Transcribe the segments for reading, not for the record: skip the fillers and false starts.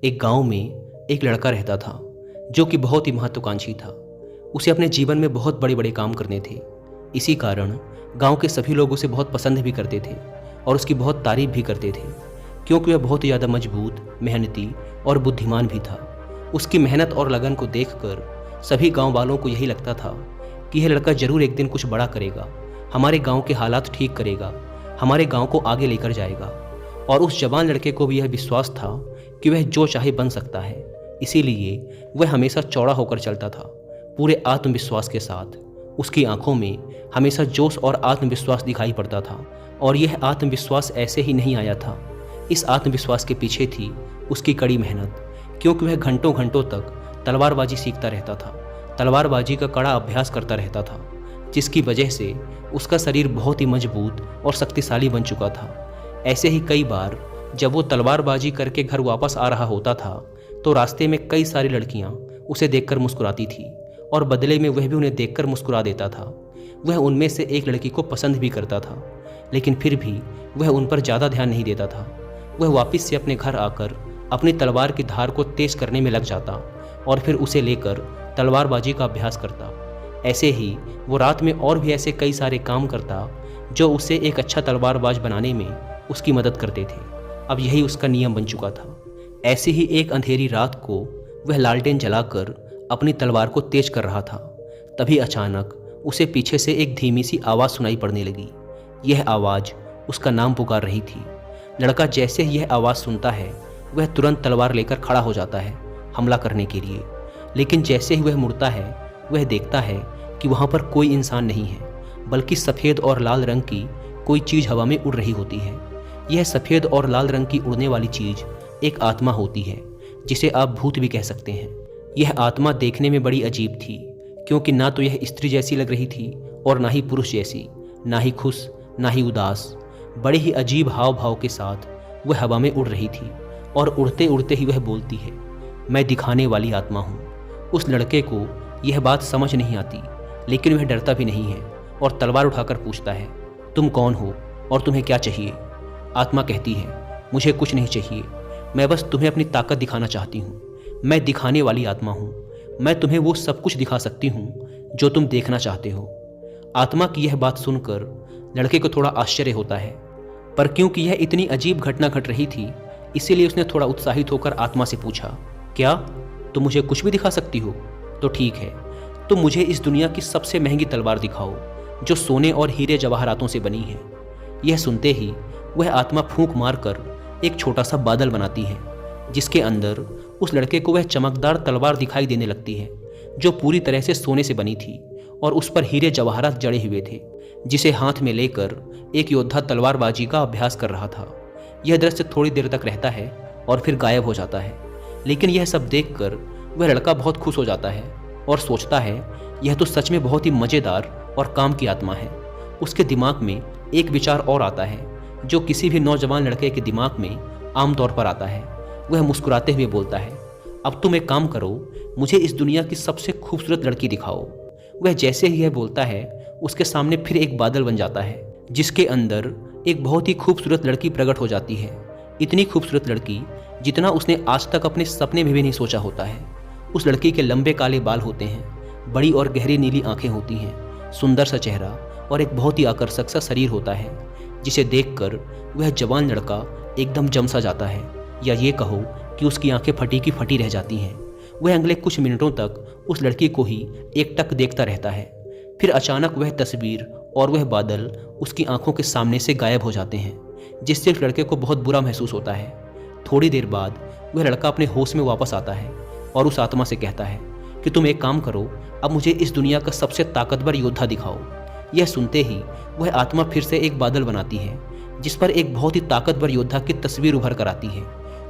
एक गांव में एक लड़का रहता था जो कि बहुत ही महत्वाकांक्षी था। उसे अपने जीवन में बहुत बड़े बड़े काम करने थे। इसी कारण गांव के सभी लोग उसे बहुत पसंद भी करते थे और उसकी बहुत तारीफ भी करते थे, क्योंकि वह बहुत ही ज़्यादा मजबूत, मेहनती और बुद्धिमान भी था। उसकी मेहनत और लगन को देखकर सभी गांव वालों को यही लगता था कि यह लड़का जरूर एक दिन कुछ बड़ा करेगा, हमारे गांव के हालात ठीक करेगा, हमारे गांव को आगे लेकर जाएगा। और उस जवान लड़के को भी यह विश्वास था कि वह जो चाहे बन सकता है। इसीलिए वह हमेशा चौड़ा होकर चलता था, पूरे आत्मविश्वास के साथ। उसकी आंखों में हमेशा जोश और आत्मविश्वास दिखाई पड़ता था। और यह आत्मविश्वास ऐसे ही नहीं आया था। इस आत्मविश्वास के पीछे थी उसकी कड़ी मेहनत, क्योंकि वह घंटों घंटों तक तलवारबाजी सीखता रहता था, तलवारबाजी का कड़ा अभ्यास करता रहता था, जिसकी वजह से उसका शरीर बहुत ही मजबूत और शक्तिशाली बन चुका था। ऐसे ही कई बार जब वो तलवारबाजी करके घर वापस आ रहा होता था तो रास्ते में कई सारी लड़कियां उसे देखकर मुस्कुराती थी और बदले में वह भी उन्हें देखकर मुस्कुरा देता था। वह उनमें से एक लड़की को पसंद भी करता था, लेकिन फिर भी वह उन पर ज़्यादा ध्यान नहीं देता था। वह वापस से अपने घर आकर अपनी तलवार की धार को तेज करने में लग जाता और फिर उसे लेकर तलवारबाजी का अभ्यास करता। ऐसे ही वो रात में और भी ऐसे कई सारे काम करता जो उसे एक अच्छा तलवारबाज बनाने में उसकी मदद करते थे। अब यही उसका नियम बन चुका था। ऐसे ही एक अंधेरी रात को वह लालटेन जलाकर अपनी तलवार को तेज कर रहा था। तभी अचानक उसे पीछे से एक धीमी सी आवाज़ सुनाई पड़ने लगी। यह आवाज़ उसका नाम पुकार रही थी। लड़का जैसे ही यह आवाज़ सुनता है वह तुरंत तलवार लेकर खड़ा हो जाता है हमला करने के लिए। लेकिन जैसे ही वह मुड़ता है वह देखता है कि वहाँ पर कोई इंसान नहीं है, बल्कि सफ़ेद और लाल रंग की कोई चीज़ हवा में उड़ रही होती है। यह सफ़ेद और लाल रंग की उड़ने वाली चीज़ एक आत्मा होती है, जिसे आप भूत भी कह सकते हैं। यह आत्मा देखने में बड़ी अजीब थी, क्योंकि ना तो यह स्त्री जैसी लग रही थी और ना ही पुरुष जैसी, ना ही खुश ना ही उदास। बड़े ही अजीब हाव भाव के साथ वह हवा में उड़ रही थी और उड़ते उड़ते ही वह बोलती है, मैं दिखाने वाली आत्मा हूँ। उस लड़के को यह बात समझ नहीं आती, लेकिन वह डरता भी नहीं है और तलवार उठाकर पूछता है, तुम कौन हो और तुम्हें क्या चाहिए? आत्मा कहती है, मुझे कुछ नहीं चाहिए, मैं बस तुम्हें अपनी ताकत दिखाना चाहती हूँ। मैं दिखाने वाली आत्मा हूँ, मैं तुम्हें वो सब कुछ दिखा सकती हूँ जो तुम देखना चाहते हो। आत्मा की यह बात सुनकर लड़के को थोड़ा आश्चर्य होता है, पर क्योंकि यह इतनी अजीब घटना घट रही थी इसीलिए उसने थोड़ा उत्साहित होकर आत्मा से पूछा, क्या तुम मुझे कुछ भी दिखा सकती हो? तो ठीक है, तुम मुझे इस दुनिया की सबसे महंगी तलवार दिखाओ जो सोने और हीरे जवाहरातों से बनी है। यह सुनते ही वह आत्मा फूंक मारकर एक छोटा सा बादल बनाती है, जिसके अंदर उस लड़के को वह चमकदार तलवार दिखाई देने लगती है जो पूरी तरह से सोने से बनी थी और उस पर हीरे जवाहरात जड़े हुए थे, जिसे हाथ में लेकर एक योद्धा तलवारबाजी का अभ्यास कर रहा था। यह दृश्य थोड़ी देर तक रहता है और फिर गायब हो जाता है। लेकिन यह सब देखकर वह लड़का बहुत खुश हो जाता है और सोचता है, यह तो सच में बहुत ही मज़ेदार और काम की आत्मा है। उसके दिमाग में एक विचार और आता है जो किसी भी नौजवान लड़के के दिमाग में आमतौर पर आता है। वह मुस्कुराते हुए बोलता है, अब तुम एक काम करो, मुझे इस दुनिया की सबसे खूबसूरत लड़की दिखाओ। वह जैसे ही यह बोलता है उसके सामने फिर एक बादल बन जाता है, जिसके अंदर एक बहुत ही खूबसूरत लड़की प्रकट हो जाती है। इतनी खूबसूरत लड़की जितना उसने आज तक अपने सपने में भी नहीं सोचा होता है। उस लड़की के लंबे काले बाल होते हैं, बड़ी और गहरी नीली आंखें होती हैं, सुंदर सा चेहरा और एक बहुत ही आकर्षक सा शरीर होता है, जिसे देखकर वह जवान लड़का एकदम जम सा जाता है, या ये कहो कि उसकी आंखें फटी की फटी रह जाती हैं। वह अगले कुछ मिनटों तक उस लड़की को ही एकटक देखता रहता है। फिर अचानक वह तस्वीर और वह बादल उसकी आंखों के सामने से गायब हो जाते हैं, जिससे उस लड़के को बहुत बुरा महसूस होता है। थोड़ी देर बाद वह लड़का अपने होश में वापस आता है और उस आत्मा से कहता है कि तुम एक काम करो, अब मुझे इस दुनिया का सबसे ताकतवर योद्धा दिखाओ। यह सुनते ही वह आत्मा फिर से एक बादल बनाती है, जिस पर एक बहुत ही ताकतवर योद्धा की तस्वीर उभर कर आती है।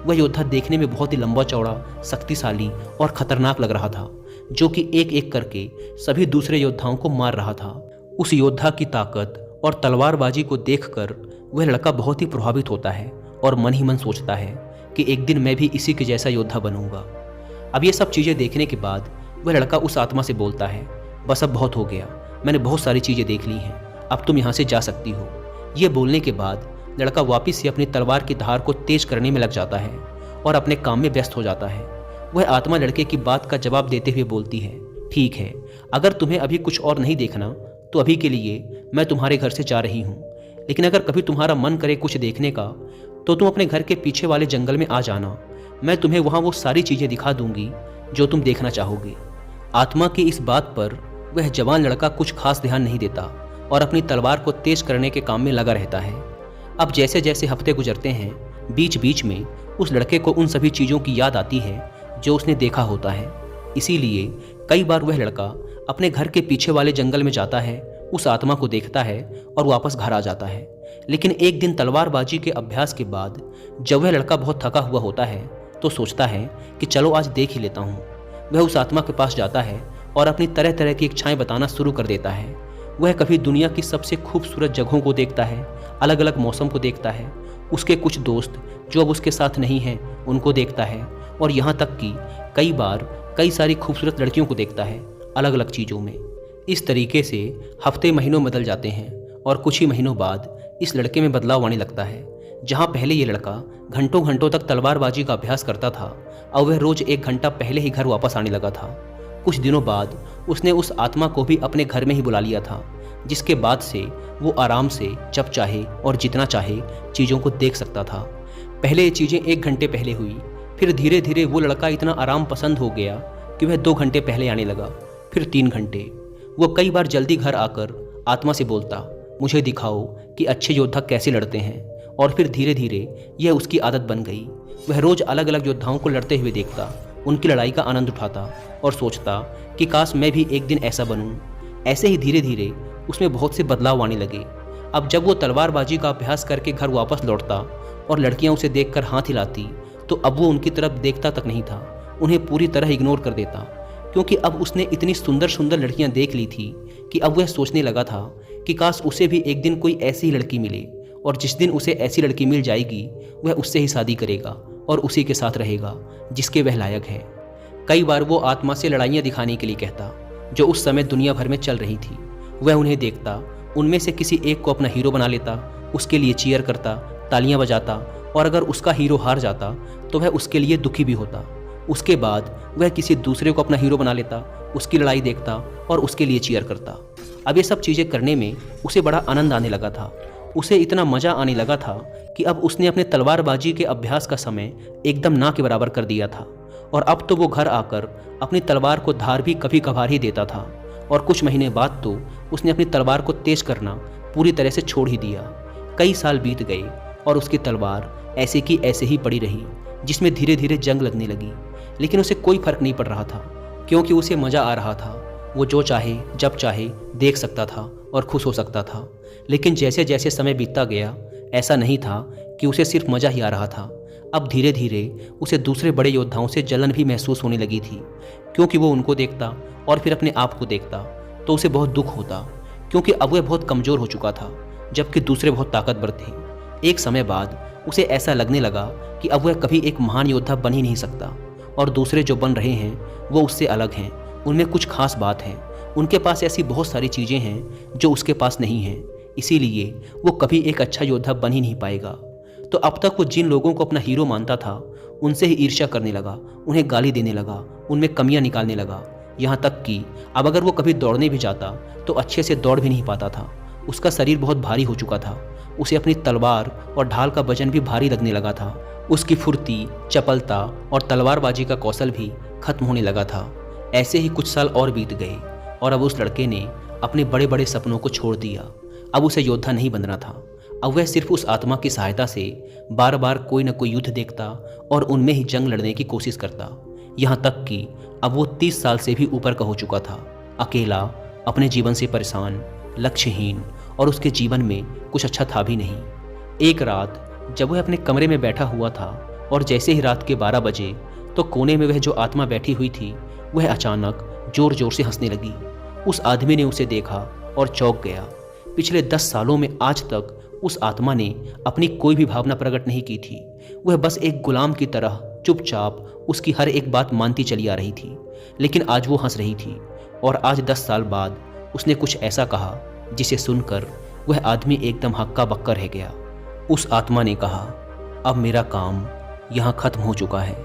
वह योद्धा देखने में बहुत ही लंबा चौड़ा, शक्तिशाली और खतरनाक लग रहा था, जो कि एक एक करके सभी दूसरे योद्धाओं को मार रहा था। उस योद्धा की ताकत और तलवारबाजी को देखकर वह लड़का बहुत ही प्रभावित होता है और मन ही मन सोचता है कि एक दिन मैं भी इसी के जैसा योद्धा बनूंगा। अब ये सब चीज़ें देखने के बाद वह लड़का उस आत्मा से बोलता है, बस अब बहुत हो गया, मैंने बहुत सारी चीज़ें देख ली हैं, अब तुम यहाँ से जा सकती हो। ये बोलने के बाद लड़का वापस से अपनी तलवार की धार को तेज करने में लग जाता है और अपने काम में व्यस्त हो जाता है। वह आत्मा लड़के की बात का जवाब देते हुए बोलती है, ठीक है, अगर तुम्हें अभी कुछ और नहीं देखना तो अभी के लिए मैं तुम्हारे घर से जा रही हूँ, लेकिन अगर कभी तुम्हारा मन करे कुछ देखने का तो तुम अपने घर के पीछे वाले जंगल में आ जाना। मैं तुम्हें वहाँ वो सारी चीज़ें दिखा दूंगी जो तुम देखना चाहोगे। आत्मा की इस बात पर वह जवान लड़का कुछ खास ध्यान नहीं देता और अपनी तलवार को तेज करने के काम में लगा रहता है। अब जैसे जैसे हफ्ते गुजरते हैं, बीच बीच में उस लड़के को उन सभी चीज़ों की याद आती है जो उसने देखा होता है। इसीलिए कई बार वह लड़का अपने घर के पीछे वाले जंगल में जाता है, उस आत्मा को देखता है और वापस घर आ जाता है। लेकिन एक दिन तलवारबाजी के अभ्यास के बाद जब वह लड़का बहुत थका हुआ होता है तो सोचता है कि चलो आज देख ही लेता हूँ। वह उस आत्मा के पास जाता है और अपनी तरह तरह की इच्छाएं बताना शुरू कर देता है। वह कभी दुनिया की सबसे खूबसूरत जगहों को देखता है, अलग अलग मौसम को देखता है, उसके कुछ दोस्त जो अब उसके साथ नहीं हैं उनको देखता है, और यहाँ तक कि कई बार कई सारी खूबसूरत लड़कियों को देखता है अलग अलग चीज़ों में। इस तरीके से हफ्ते महीनों बदल जाते हैं और कुछ ही महीनों बाद इस लड़के में बदलाव आने लगता है। जहाँ पहले ये लड़का घंटों घंटों तक तलवारबाजी का अभ्यास करता था, अब वह रोज़ 1 घंटा पहले ही घर वापस आने लगा था। कुछ दिनों बाद उसने उस आत्मा को भी अपने घर में ही बुला लिया था, जिसके बाद से वो आराम से जब चाहे और जितना चाहे चीज़ों को देख सकता था। पहले ये चीज़ें 1 घंटे पहले हुई, फिर धीरे धीरे वो लड़का इतना आराम पसंद हो गया कि वह 2 घंटे पहले आने लगा, फिर 3 घंटे। वो कई बार जल्दी घर आकर आत्मा से बोलता, मुझे दिखाओ कि अच्छे योद्धा कैसे लड़ते हैं, और फिर धीरे धीरे यह उसकी आदत बन गई। वह रोज़ अलग अलग योद्धाओं को लड़ते हुए देखता, उनकी लड़ाई का आनंद उठाता और सोचता कि काश मैं भी एक दिन ऐसा बनूं। ऐसे ही धीरे धीरे उसमें बहुत से बदलाव आने लगे। अब जब वो तलवारबाजी का अभ्यास करके घर वापस लौटता और लड़कियां उसे देखकर हाथ हिलाती, तो अब वो उनकी तरफ देखता तक नहीं था, उन्हें पूरी तरह इग्नोर कर देता, क्योंकि अब उसने इतनी सुंदर सुंदर लड़कियां देख ली थी कि अब वह सोचने लगा था कि काश उसे भी एक दिन कोई ऐसी लड़की मिले, और जिस दिन उसे ऐसी लड़की मिल जाएगी वह उससे ही शादी करेगा और उसी के साथ रहेगा जिसके वह लायक है। कई बार वो आत्मा से लड़ाइयाँ दिखाने के लिए कहता, जो उस समय दुनिया भर में चल रही थी। वह उन्हें देखता, उनमें से किसी एक को अपना हीरो बना लेता, उसके लिए चीयर करता, तालियां बजाता, और अगर उसका हीरो हार जाता तो वह उसके लिए दुखी भी होता। उसके बाद वह किसी दूसरे को अपना हीरो बना लेता, उसकी लड़ाई देखता और उसके लिए चीयर करता। अब ये सब चीज़ें करने में उसे बड़ा आनंद आने लगा था। उसे इतना मज़ा आने लगा था कि अब उसने अपने तलवारबाजी के अभ्यास का समय एकदम ना के बराबर कर दिया था, और अब तो वो घर आकर अपनी तलवार को धार भी कभी कभार ही देता था। और कुछ महीने बाद तो उसने अपनी तलवार को तेज करना पूरी तरह से छोड़ ही दिया। कई साल बीत गए और उसकी तलवार ऐसे की ऐसे ही पड़ी रही, जिसमें धीरे धीरे जंग लगने लगी। लेकिन उसे कोई फर्क नहीं पड़ रहा था, क्योंकि उसे मज़ा आ रहा था। वो जो चाहे जब चाहे देख सकता था और खुश हो सकता था। लेकिन जैसे जैसे समय बीतता गया, ऐसा नहीं था कि उसे सिर्फ मज़ा ही आ रहा था। अब धीरे धीरे उसे दूसरे बड़े योद्धाओं से जलन भी महसूस होने लगी थी, क्योंकि वो उनको देखता और फिर अपने आप को देखता तो उसे बहुत दुख होता, क्योंकि अब वह बहुत कमज़ोर हो चुका था, जबकि दूसरे बहुत ताकतवर थे। एक समय बाद उसे ऐसा लगने लगा कि अब वह कभी एक महान योद्धा बन ही नहीं सकता, और दूसरे जो बन रहे हैं वो उससे अलग हैं, उनमें कुछ खास बात है, उनके पास ऐसी बहुत सारी चीज़ें हैं जो उसके पास नहीं हैं, इसीलिए वो कभी एक अच्छा योद्धा बन ही नहीं पाएगा। तो अब तक वो जिन लोगों को अपना हीरो मानता था उनसे ही ईर्ष्या करने लगा, उन्हें गाली देने लगा, उनमें कमियां निकालने लगा। यहाँ तक कि अब अगर वो कभी दौड़ने भी जाता तो अच्छे से दौड़ भी नहीं पाता था। उसका शरीर बहुत भारी हो चुका था, उसे अपनी तलवार और ढाल का वजन भी भारी लगने लगा था। उसकी फुर्ती, चपलता और तलवारबाजी का कौशल भी खत्म होने लगा था। ऐसे ही कुछ साल और बीत गए और अब उस लड़के ने अपने बड़े बड़े सपनों को छोड़ दिया। अब उसे योद्धा नहीं बनना था। अब वह सिर्फ उस आत्मा की सहायता से बार बार कोई न कोई युद्ध देखता और उनमें ही जंग लड़ने की कोशिश करता। यहाँ तक कि अब वो 30 साल से भी ऊपर का हो चुका था, अकेला, अपने जीवन से परेशान, लक्ष्यहीन, और उसके जीवन में कुछ अच्छा था भी नहीं। एक रात जब वह अपने कमरे में बैठा हुआ था और जैसे ही रात के 12 बजे तो कोने में वह जो आत्मा बैठी हुई थी वह अचानक जोर जोर से हंसने लगी। उस आदमी ने उसे देखा और चौंक गया। पिछले 10 सालों में आज तक उस आत्मा ने अपनी कोई भी भावना प्रकट नहीं की थी। वह बस एक गुलाम की तरह चुपचाप उसकी हर एक बात मानती चली आ रही थी। लेकिन आज वो हंस रही थी, और आज 10 साल बाद उसने कुछ ऐसा कहा जिसे सुनकर वह आदमी एकदम हक्का बक्का रह गया। उस आत्मा ने कहा, अब मेरा काम यहाँ खत्म हो चुका है,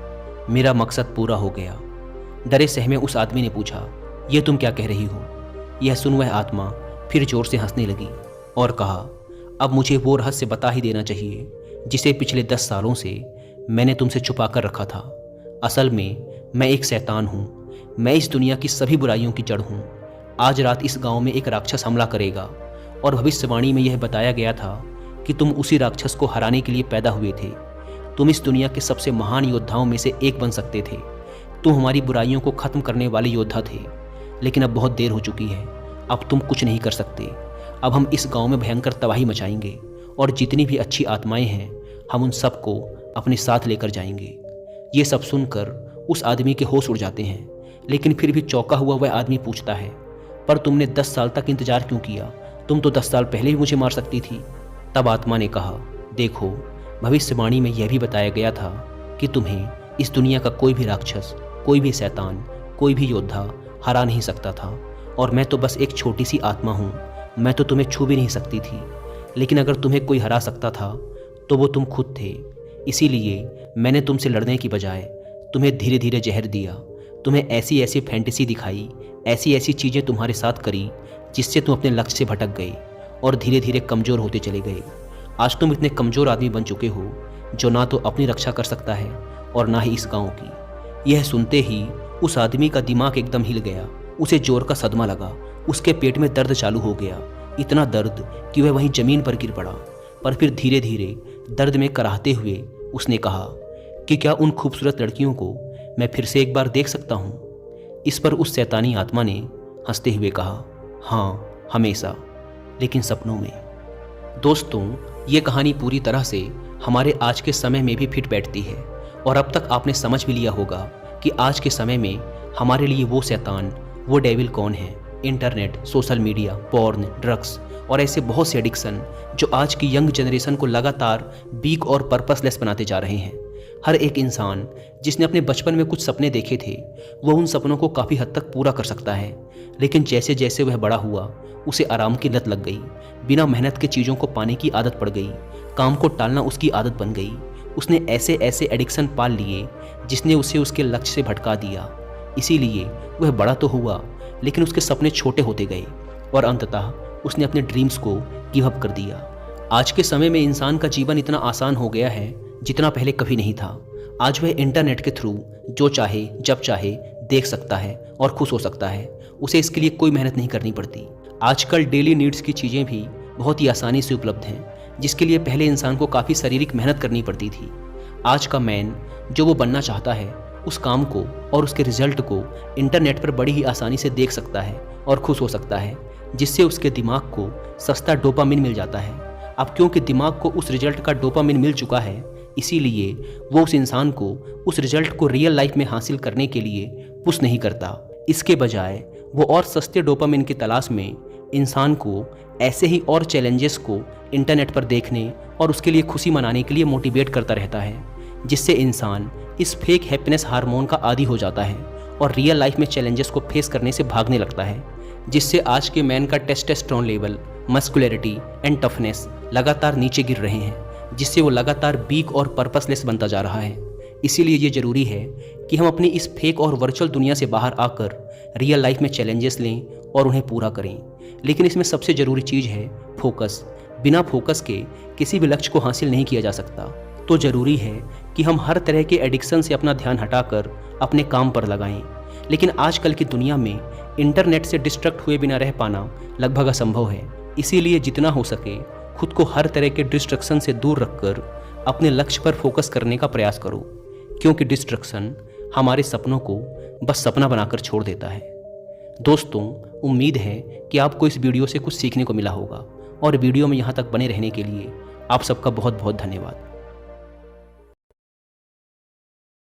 मेरा मकसद पूरा हो गया। डरे सहमे उस आदमी ने पूछा, ये तुम क्या कह रही हो? यह सुन वह आत्मा फिर जोर से हंसने लगी और कहा, अब मुझे वो रहस्य बता ही देना चाहिए जिसे पिछले 10 सालों से मैंने तुमसे छुपा कर रखा था। असल में मैं एक शैतान हूँ, मैं इस दुनिया की सभी बुराइयों की जड़ हूँ। आज रात इस गांव में एक राक्षस हमला करेगा और भविष्यवाणी में यह बताया गया था कि तुम उसी राक्षस को हराने के लिए पैदा हुए थे। तुम इस दुनिया के सबसे महान योद्धाओं में से एक बन सकते थे। तुम हमारी बुराइयों को ख़त्म करने वाले योद्धा थे, लेकिन अब बहुत देर हो चुकी है। अब तुम कुछ नहीं कर सकते। अब हम इस गांव में भयंकर तबाही मचाएंगे और जितनी भी अच्छी आत्माएं हैं हम उन सबको अपने साथ लेकर जाएंगे। ये सब सुनकर उस आदमी के होश उड़ जाते हैं, लेकिन फिर भी चौंका हुआ वह आदमी पूछता है, पर तुमने 10 साल तक इंतजार क्यों किया? तुम तो 10 साल पहले भी मुझे मार सकती थी। तब आत्मा ने कहा, देखो, भविष्यवाणी में यह भी बताया गया था कि तुम्हें इस दुनिया का कोई भी राक्षस, कोई भी शैतान, कोई भी योद्धा हरा नहीं सकता था, और मैं तो बस एक छोटी सी आत्मा हूँ। मैं तो तुम्हें छू भी नहीं सकती थी, लेकिन अगर तुम्हें कोई हरा सकता था तो वो तुम खुद थे। इसीलिए मैंने तुमसे लड़ने की बजाय तुम्हें धीरे धीरे जहर दिया, तुम्हें ऐसी ऐसी फैंटेसी दिखाई, ऐसी ऐसी चीज़ें तुम्हारे साथ करी जिससे तुम अपने लक्ष्य से भटक गए और धीरे धीरे कमज़ोर होते चले गए। आज तुम इतने कमज़ोर आदमी बन चुके हो जो ना तो अपनी रक्षा कर सकता है और ना ही इस गांव की। यह सुनते ही उस आदमी का दिमाग एकदम हिल गया। उसे जोर का सदमा लगा, उसके पेट में दर्द चालू हो गया, इतना दर्द कि वह वहीं ज़मीन पर गिर पड़ा। पर फिर धीरे धीरे दर्द में कराहते हुए उसने कहा कि क्या उन खूबसूरत लड़कियों को मैं फिर से एक बार देख सकता हूँ? इस पर उस शैतानी आत्मा ने हंसते हुए कहा, हाँ, हमेशा, लेकिन सपनों में। दोस्तों, ये कहानी पूरी तरह से हमारे आज के समय में भी फिट बैठती है, और अब तक आपने समझ भी लिया होगा कि आज के समय में हमारे लिए वो शैतान, वो डेविल कौन है। Internet, social media, porn, drugs और ऐसे बहुत से एडिक्शन जो आज की यंग जनरेशन को लगातार वीक और पर्पसलेस बनाते जा रहे हैं। हर एक इंसान जिसने अपने बचपन में कुछ सपने देखे थे वो उन सपनों को काफ़ी हद तक पूरा कर सकता है, लेकिन जैसे जैसे वह बड़ा हुआ उसे आराम की लत लग गई, बिना मेहनत के चीज़ों को पाने की आदत पड़ गई, काम को टालना उसकी आदत बन गई। उसने ऐसे ऐसे एडिक्शन पाल लिए जिसने उसे उसके लक्ष्य से भटका दिया। इसीलिए वह बड़ा तो हुआ, लेकिन उसके सपने छोटे होते गए और अंततः उसने अपने ड्रीम्स को गिव अप कर दिया। आज के समय में इंसान का जीवन इतना आसान हो गया है जितना पहले कभी नहीं था। आज वह इंटरनेट के थ्रू जो चाहे जब चाहे देख सकता है और खुश हो सकता है। उसे इसके लिए कोई मेहनत नहीं करनी पड़ती। आजकल डेली नीड्स की चीज़ें भी बहुत ही आसानी से उपलब्ध हैं, जिसके लिए पहले इंसान को काफ़ी शारीरिक मेहनत करनी पड़ती थी। आज का मैन जो वो बनना चाहता है उस काम को और उसके रिजल्ट को इंटरनेट पर बड़ी ही आसानी से देख सकता है और खुश हो सकता है, जिससे उसके दिमाग को सस्ता डोपामिन मिल जाता है। अब क्योंकि दिमाग को उस रिजल्ट का डोपामिन मिल चुका है, इसीलिए वो उस इंसान को उस रिजल्ट को रियल लाइफ में हासिल करने के लिए पुश नहीं करता। इसके बजाय वो और सस्ते डोपामिन की तलाश में इंसान को ऐसे ही और चैलेंजेस को इंटरनेट पर देखने और उसके लिए खुशी मनाने के लिए मोटिवेट करता रहता है, जिससे इंसान इस फेक हैप्पीनेस हार्मोन का आदी हो जाता है और रियल लाइफ में चैलेंजेस को फेस करने से भागने लगता है, जिससे आज के मैन का testosterone level, muscularity and toughness लगातार नीचे गिर रहे हैं, जिससे वो लगातार वीक और पर्पसलेस बनता जा रहा है। इसीलिए ये ज़रूरी है कि हम अपनी इस फेक और वर्चुअल दुनिया से बाहर आकर रियल लाइफ में चैलेंजेस लें और उन्हें पूरा करें। लेकिन इसमें सबसे ज़रूरी चीज़ है फोकस। बिना फोकस के किसी भी लक्ष्य को हासिल नहीं किया जा सकता। तो ज़रूरी है कि हम हर तरह के एडिक्शन से अपना ध्यान हटाकर अपने काम पर लगाएं। लेकिन आजकल की दुनिया में इंटरनेट से डिस्ट्रैक्ट हुए बिना रह पाना लगभग असंभव है। इसीलिए जितना हो सके खुद को हर तरह के डिस्ट्रैक्शन से दूर रखकर अपने लक्ष्य पर फोकस करने का प्रयास करो, क्योंकि डिस्ट्रैक्शन हमारे सपनों को बस सपना बनाकर छोड़ देता है। दोस्तों, उम्मीद है कि आपको इस वीडियो से कुछ सीखने को मिला होगा, और वीडियो में यहाँ तक बने रहने के लिए आप सबका बहुत बहुत धन्यवाद।